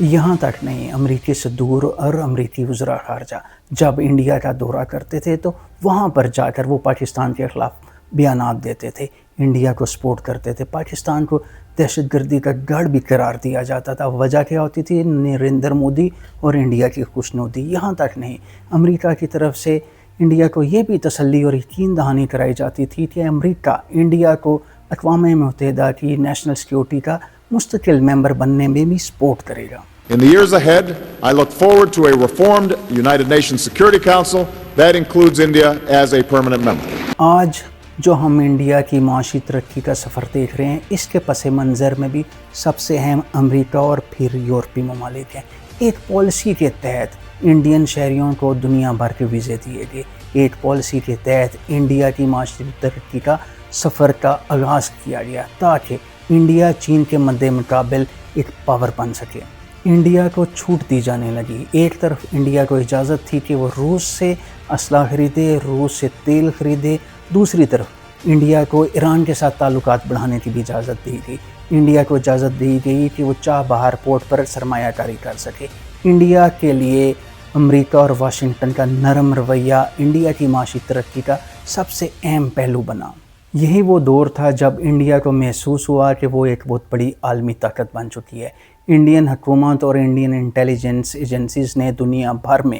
یہاں تک نہیں، امریکہ سے دور اور امریکی وزراء خارجہ جب انڈیا کا دورہ کرتے تھے تو وہاں پر جا کر وہ پاکستان کے خلاف بیانات دیتے تھے، انڈیا کو سپورٹ کرتے تھے، پاکستان کو دہشت گردی کا گڑھ بھی قرار دیا جاتا تھا۔ وجہ کیا ہوتی تھی؟ نریندر مودی اور انڈیا کی خوشنودی۔ یہاں تک نہیں، امریکہ کی طرف سے انڈیا کو یہ بھی تسلی اور یقین دہانی کرائی جاتی تھی کہ امریکہ انڈیا کو اقوام متحدہ کی نیشنل سیکیورٹی کا مستقل ممبر بننے میں بھی سپورٹ کرے گا۔ In the years ahead, I look forward to a reformed United Nations Security Council that includes India as a permanent member. آج جو ہم انڈیا کی معاشی ترقی کا سفر دیکھ رہے ہیں، اس کے پس منظر میں بھی سب سے اہم امریکہ اور پھر یورپی ممالک ہیں۔ ایک پالیسی کے تحت انڈین شہریوں کو دنیا بھر کے ویزے دیے گئے، ایک پالیسی کے تحت انڈیا کی معاشی ترقی کا سفر کا آغاز کیا گیا تاکہ انڈیا چین کے مد مقابل ایک پاور بن سکے۔ انڈیا کو چھوٹ دی جانے لگی۔ ایک طرف انڈیا کو اجازت تھی کہ وہ روس سے اسلحہ خریدے، روس سے تیل خریدے، دوسری طرف انڈیا کو ایران کے ساتھ تعلقات بڑھانے کی بھی اجازت دی گئی۔ انڈیا کو اجازت دی گئی کہ وہ چابہار پورٹ پر سرمایہ کاری کر سکے۔ انڈیا کے لیے امریکہ اور واشنگٹن کا نرم رویہ انڈیا کی معاشی ترقی کا سب سے اہم پہلو بنا۔ یہی وہ دور تھا جب انڈیا کو محسوس ہوا کہ وہ ایک بہت بڑی عالمی طاقت بن چکی ہے۔ انڈین حکومت اور انڈین انٹیلیجنس ایجنسیز نے دنیا بھر میں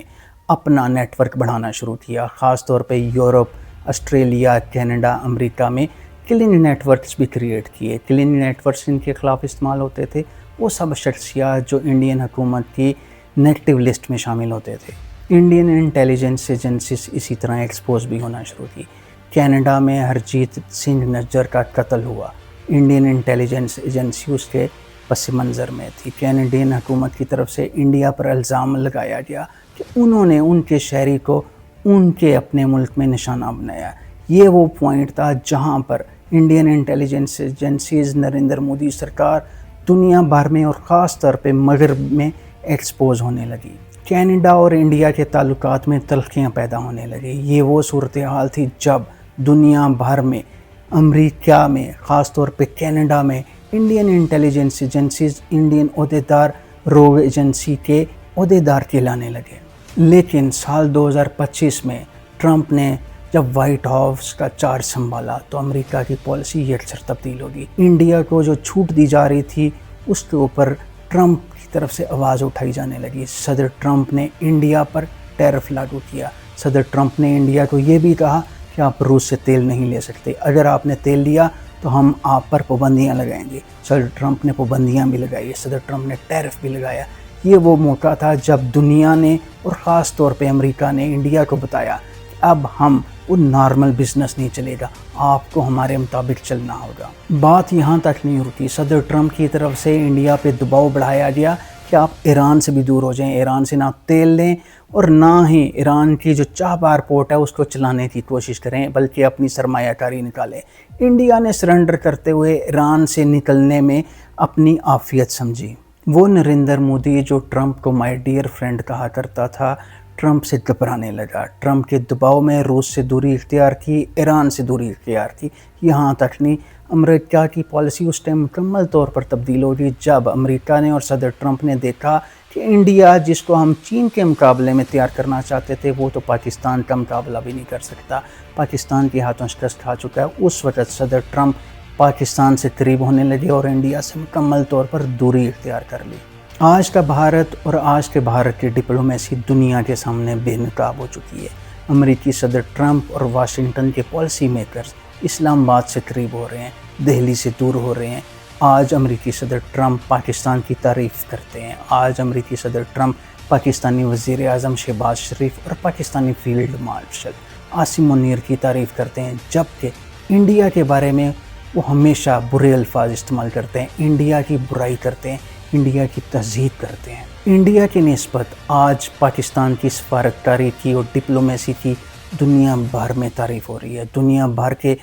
اپنا نیٹ ورک بڑھانا شروع کیا، خاص طور پہ یورپ، آسٹریلیا، کینیڈا، امریکہ میں کلنگ نیٹ ورکس بھی کریٹ کیے۔ کلنگ نیٹ ورکس ان کے خلاف استعمال ہوتے تھے وہ سب شخصیات جو انڈین حکومت کی نیگیٹو لسٹ میں شامل ہوتے تھے۔ انڈین انٹیلیجنس ایجنسیز اسی طرح ایکسپوز بھی ہونا شروع کی۔ کینیڈا میں ہرجیت سنگھ نجر کا قتل ہوا، انڈین انٹیلیجنس ایجنسی اس کے پس منظر میں تھی۔ کینیڈین حکومت کی طرف سے انڈیا پر الزام لگایا گیا کہ انہوں نے ان کے شہری کو ان کے اپنے ملک میں نشانہ بنایا۔ یہ وہ پوائنٹ تھا جہاں پر Indian intelligence agencies Narendra Modi سرکار دنیا بھر میں اور خاص طور پہ مغرب میں ایکسپوز ہونے لگی۔ کینیڈا اور انڈیا کے تعلقات میں تلخیاں پیدا ہونے لگی۔ یہ وہ صورتحال تھی جب دنیا بھر میں، امریکہ میں، خاص طور پہ کینیڈا میں انڈین انٹیلیجنس ایجنسیز انڈین عہدیدار روگ ایجنسی کے عہدیدار کہلانے لگے۔ لیکن سال 2025 میں ٹرمپ نے جب وائٹ ہاؤس کا چارج سنبھالا تو امریکہ کی پالیسی یکسر تبدیل ہوگی۔ انڈیا کو جو چھوٹ دی جا رہی تھی اس کے اوپر ٹرمپ کی طرف سے آواز اٹھائی جانے لگی۔ صدر ٹرمپ نے انڈیا پر ٹیرف لاگو کیا۔ صدر ٹرمپ نے انڈیا کو یہ بھی کہا کہ آپ روس سے تیل نہیں لے سکتے، اگر آپ نے تیل لیا تو ہم آپ پر پابندیاں لگائیں گے۔ صدر ٹرمپ نے پابندیاں بھی لگائی، صدر ٹرمپ نے ٹیرف بھی لگایا۔ یہ وہ موقع تھا جب دنیا نے اور خاص طور پہ امریکہ نے انڈیا کو بتایا کہ اب ہم وہ نارمل بزنس نہیں چلے گا، آپ کو ہمارے مطابق چلنا ہوگا۔ بات یہاں تک نہیں رکی، صدر ٹرمپ کی طرف سے انڈیا پہ دباؤ بڑھایا گیا کہ آپ ایران سے بھی دور ہو جائیں، ایران سے نہ تیل لیں اور نہ ہی ایران کی جو چابہار پورٹ ہے اس کو چلانے کی کوشش کریں، بلکہ اپنی سرمایہ کاری نکالیں۔ انڈیا نے سرنڈر کرتے ہوئے ایران سے نکلنے میں اپنی عافیت سمجھی۔ وہ نریندر مودی جو ٹرمپ کو مائی ڈیئر فرینڈ کہا کرتا تھا، ٹرمپ سے گھبرانے لگا۔ ٹرمپ کے دباؤ میں روس سے دوری اختیار کی، ایران سے دوری اختیار کی۔ یہاں تک نہیں، امریکہ کی پالیسی اس ٹائم مکمل طور پر تبدیل ہوگی جب امریکہ نے اور صدر ٹرمپ نے دیکھا کہ انڈیا جس کو ہم چین کے مقابلے میں تیار کرنا چاہتے تھے وہ تو پاکستان کا مقابلہ بھی نہیں کر سکتا، پاکستان کے ہاتھوں شکست کھا چکا ہے۔ اس وقت صدر ٹرمپ پاکستان سے قریب ہونے لگے اور انڈیا سے مکمل طور پر دوری اختیار کر لی۔ آج کا بھارت اور آج کے بھارت کی ڈپلومیسی دنیا کے سامنے بے نقاب ہو چکی ہے۔ امریکی صدر ٹرمپ اور واشنگٹن کے پالیسی میکرز اسلام آباد سے قریب ہو رہے ہیں، دہلی سے دور ہو رہے ہیں۔ آج امریکی صدر ٹرمپ پاکستان کی تعریف کرتے ہیں، آج امریکی صدر ٹرمپ پاکستانی وزیر اعظم شہباز شریف اور پاکستانی فیلڈ مارشل عاصم منیر کی تعریف کرتے ہیں، جبکہ انڈیا کے بارے میں وہ ہمیشہ برے الفاظ استعمال کرتے ہیں، انڈیا کی برائی کرتے ہیں، انڈیا کی تہذیب کرتے ہیں۔ انڈیا کی نسبت آج پاکستان کی سفارتکاری کی اور ڈپلومیسی کی دنیا بھر میں تعریف ہو رہی ہے۔ دنیا بھر کے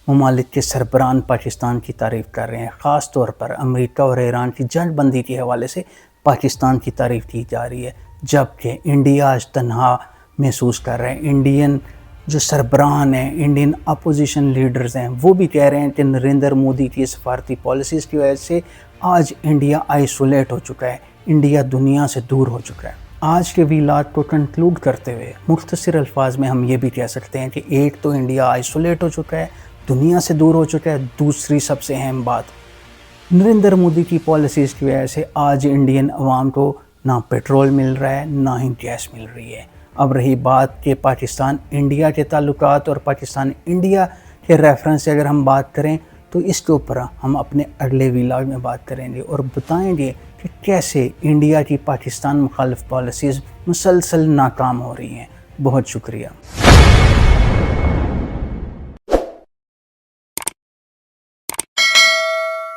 ممالک کے سربراہ پاکستان کی تعریف کر رہے ہیں، خاص طور پر امریکہ اور ایران کی جنگ بندی کے حوالے سے پاکستان کی تعریف کی جا رہی ہے، جبکہ انڈیا آج تنہا محسوس کر رہے ہیں۔ انڈین جو سربراہ ہیں، انڈین اپوزیشن لیڈرز ہیں، وہ بھی کہہ رہے ہیں کہ نریندر مودی کی سفارتی پالیسیز کی وجہ سے آج انڈیا آئسولیٹ ہو چکا ہے، انڈیا دنیا سے دور ہو چکا ہے۔ آج کے ویلاگ کو کنکلوڈ کرتے ہوئے مختصر الفاظ میں ہم یہ بھی کہہ سکتے ہیں کہ ایک تو انڈیا آئسولیٹ ہو چکا ہے، دنیا سے دور ہو چکا ہے، دوسری سب سے اہم بات نریندر مودی کی پالیسیز کی وجہ سے آج انڈین عوام کو نہ پیٹرول مل رہا ہے نہ ہی گیس مل رہی ہے۔ اب رہی بات کہ پاکستان انڈیا کے تعلقات اور پاکستان انڈیا کے ریفرنس سے اگر ہم بات کریں تو اس کے اوپر ہم اپنے اگلے ویلاگ میں بات کریں گے اور بتائیں گے کہ کیسے انڈیا کی پاکستان مخالف پالیسیز مسلسل ناکام ہو رہی ہیں۔ بہت شکریہ۔